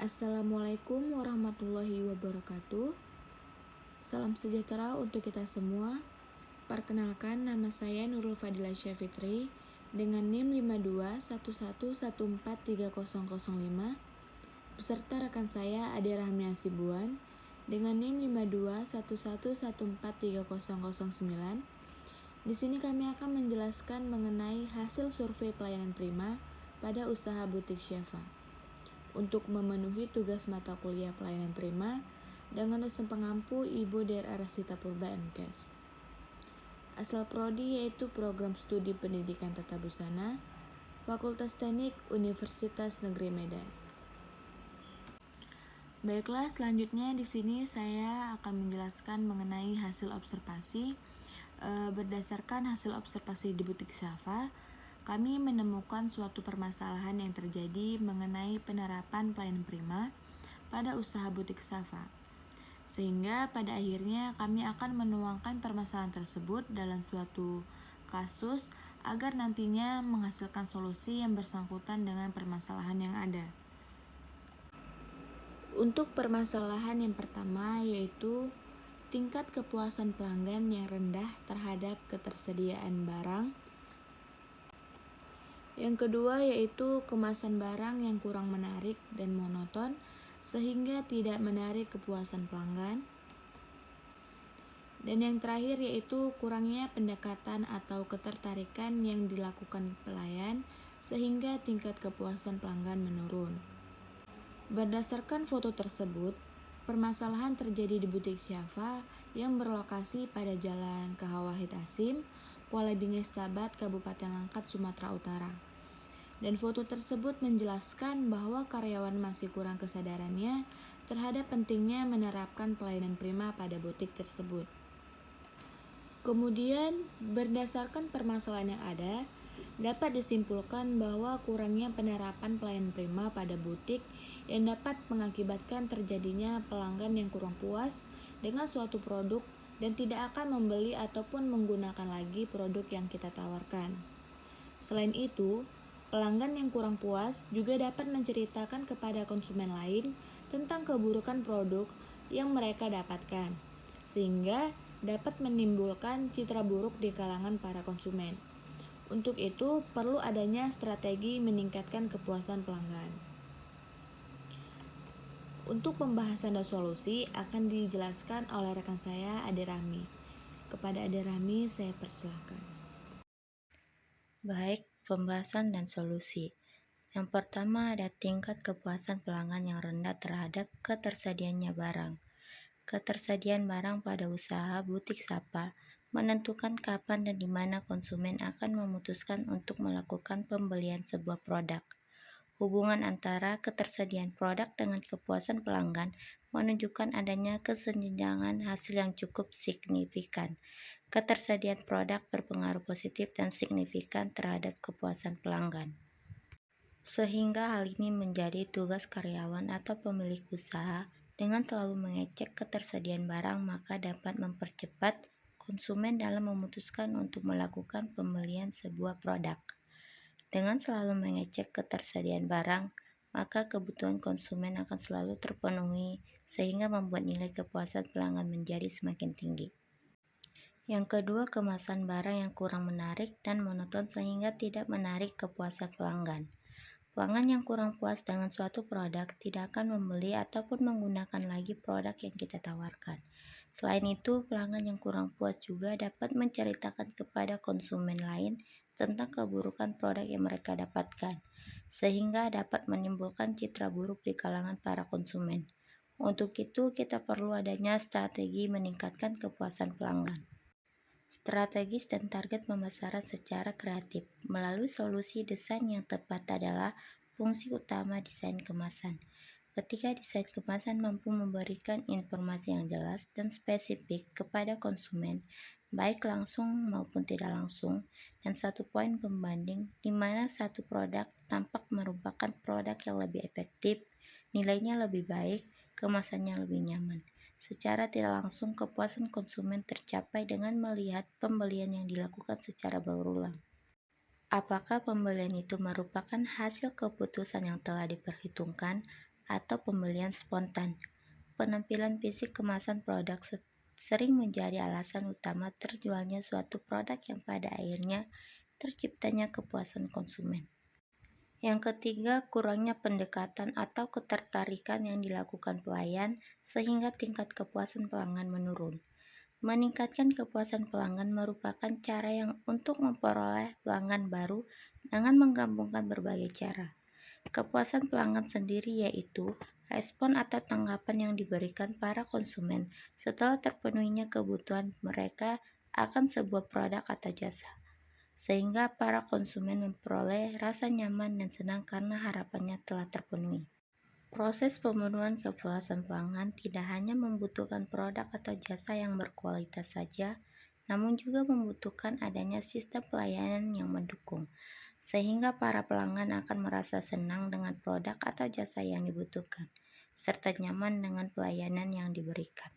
Assalamualaikum warahmatullahi wabarakatuh. Salam sejahtera untuk kita semua. Perkenalkan, nama saya Nurul Fadilah Syafitri dengan NIM 5211143005 beserta rekan saya Ade Rahmi Asibuan dengan NIM 5211143009. Di sini kami akan menjelaskan mengenai hasil survei pelayanan prima pada usaha butik Syafa. Untuk memenuhi tugas mata kuliah pelayanan prima dengan dosen pengampu Ibu Dr. Rasita Purba MKes. Asal prodi yaitu Program Studi Pendidikan Tata Busana, Fakultas Teknik Universitas Negeri Medan. Baiklah, selanjutnya di sini saya akan menjelaskan mengenai hasil observasi. Berdasarkan hasil observasi di butik Syafa, kami menemukan suatu permasalahan yang terjadi mengenai penerapan pelayanan prima pada usaha butik Syafa. Sehingga pada akhirnya kami akan menuangkan permasalahan tersebut dalam suatu kasus agar nantinya menghasilkan solusi yang bersangkutan dengan permasalahan yang ada. Untuk permasalahan yang pertama yaitu tingkat kepuasan pelanggan yang rendah terhadap ketersediaan barang. Yang kedua yaitu kemasan barang yang kurang menarik dan monoton sehingga tidak menarik kepuasan pelanggan. Dan yang terakhir yaitu kurangnya pendekatan atau ketertarikan yang dilakukan pelayan sehingga tingkat kepuasan pelanggan menurun. Berdasarkan foto tersebut, permasalahan terjadi di butik Syafa yang berlokasi pada Jalan Kahawahid Asim, Kuala Bingis Tabat, Kabupaten Langkat, Sumatera Utara. Dan foto tersebut menjelaskan bahwa karyawan masih kurang kesadarannya terhadap pentingnya menerapkan pelayanan prima pada butik tersebut. Kemudian, berdasarkan permasalahan yang ada, dapat disimpulkan bahwa kurangnya penerapan pelayanan prima pada butik yang dapat mengakibatkan terjadinya pelanggan yang kurang puas dengan suatu produk dan tidak akan membeli ataupun menggunakan lagi produk yang kita tawarkan. Selain itu, pelanggan yang kurang puas juga dapat menceritakan kepada konsumen lain tentang keburukan produk yang mereka dapatkan, sehingga dapat menimbulkan citra buruk di kalangan para konsumen. Untuk itu, perlu adanya strategi meningkatkan kepuasan pelanggan. Untuk pembahasan dan solusi akan dijelaskan oleh rekan saya Ade Rahmi. Kepada Ade Rahmi, saya persilahkan. Baik, pembahasan dan solusi. Yang pertama ada tingkat kepuasan pelanggan yang rendah terhadap ketersediaannya barang. Ketersediaan barang pada usaha butik Syafa menentukan kapan dan di mana konsumen akan memutuskan untuk melakukan pembelian sebuah produk. Hubungan antara ketersediaan produk dengan kepuasan pelanggan menunjukkan adanya kesenjangan hasil yang cukup signifikan. Ketersediaan produk berpengaruh positif dan signifikan terhadap kepuasan pelanggan. Sehingga hal ini menjadi tugas karyawan atau pemilik usaha dengan selalu mengecek ketersediaan barang, maka dapat mempercepat konsumen dalam memutuskan untuk melakukan pembelian sebuah produk. Dengan selalu mengecek ketersediaan barang, maka kebutuhan konsumen akan selalu terpenuhi sehingga membuat nilai kepuasan pelanggan menjadi semakin tinggi. Yang kedua, kemasan barang yang kurang menarik dan monoton sehingga tidak menarik kepuasan pelanggan. Pelanggan yang kurang puas dengan suatu produk tidak akan membeli ataupun menggunakan lagi produk yang kita tawarkan. Selain itu, pelanggan yang kurang puas juga dapat menceritakan kepada konsumen lain tentang keburukan produk yang mereka dapatkan, sehingga dapat menimbulkan citra buruk di kalangan para konsumen. Untuk itu, kita perlu adanya strategi meningkatkan kepuasan pelanggan. Strategis dan target pemasaran secara kreatif melalui solusi desain yang tepat adalah fungsi utama desain kemasan. Ketika desain kemasan mampu memberikan informasi yang jelas dan spesifik kepada konsumen, baik langsung maupun tidak langsung, dan satu poin pembanding di mana satu produk tampak merupakan produk yang lebih efektif, nilainya lebih baik, kemasannya lebih nyaman. Secara tidak langsung, kepuasan konsumen tercapai dengan melihat pembelian yang dilakukan secara berulang. Apakah pembelian itu merupakan hasil keputusan yang telah diperhitungkan atau pembelian spontan. Penampilan fisik kemasan produk sering menjadi alasan utama terjualnya suatu produk yang pada akhirnya terciptanya kepuasan konsumen. Yang ketiga, kurangnya pendekatan atau ketertarikan yang dilakukan pelayan sehingga tingkat kepuasan pelanggan menurun. Meningkatkan kepuasan pelanggan merupakan cara yang untuk memperoleh pelanggan baru dengan menggabungkan berbagai cara. Kepuasan pelanggan sendiri yaitu respon atau tanggapan yang diberikan para konsumen setelah terpenuhinya kebutuhan mereka akan sebuah produk atau jasa, sehingga para konsumen memperoleh rasa nyaman dan senang karena harapannya telah terpenuhi. Proses pemenuhan kepuasan pelanggan tidak hanya membutuhkan produk atau jasa yang berkualitas saja, namun juga membutuhkan adanya sistem pelayanan yang mendukung, sehingga para pelanggan akan merasa senang dengan produk atau jasa yang dibutuhkan, serta nyaman dengan pelayanan yang diberikan.